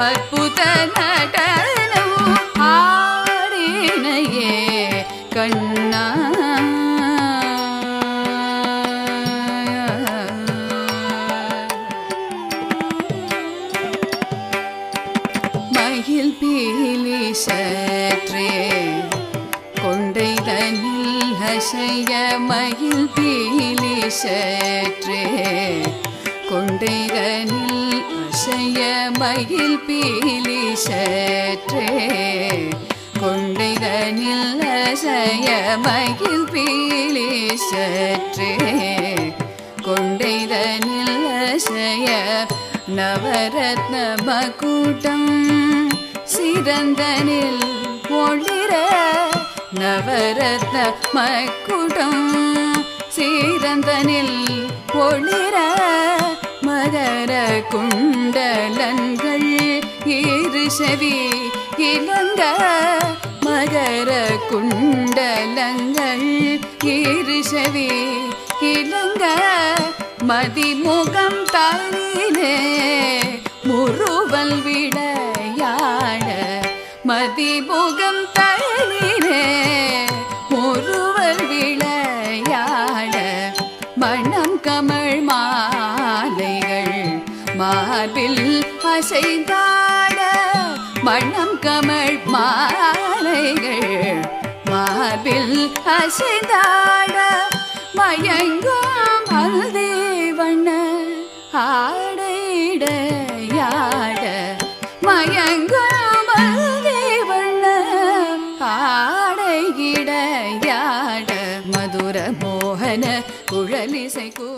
அற்புத நடனம் ஆடினையே கண்ணா. மயில் பீலி சற்றே கொண்டைதனில் அசைய, மயில் பீலி சற்றே கொண்டைதனில் அசைய, மயில் பீலி சற்றே கொண்டைதனில் அசைய, மயில் பீலி சற்றே கொண்டைதனில் அசைய, நவரத்ன மகுடம் சிறந்தனில் ஒளிர, நவரத்ன மகுடம் சிறந்தனில் ஒளிர, மகர குண்டலங்கள் இரு செவி இலங்க, மகர குண்டலங்கள் இரு செவி இலங்க, மதிமுகம் தானிலே முறுவல் விளையாட, மதிமுகம் தானிலே முறுவல் விளையாட, மணம் கமழ் மாலைகள் மார்பில் அசைந்தாட, மணம் கமழ் மாலைகள் மார்பில் அசைந்தாட, மயங்கும் மல்தேவண்ண ஆடையிடையாட, மயங்கும் மல்தேவண்ண ஆடையிடையாட, மதுர மோகன குழலிசை கூ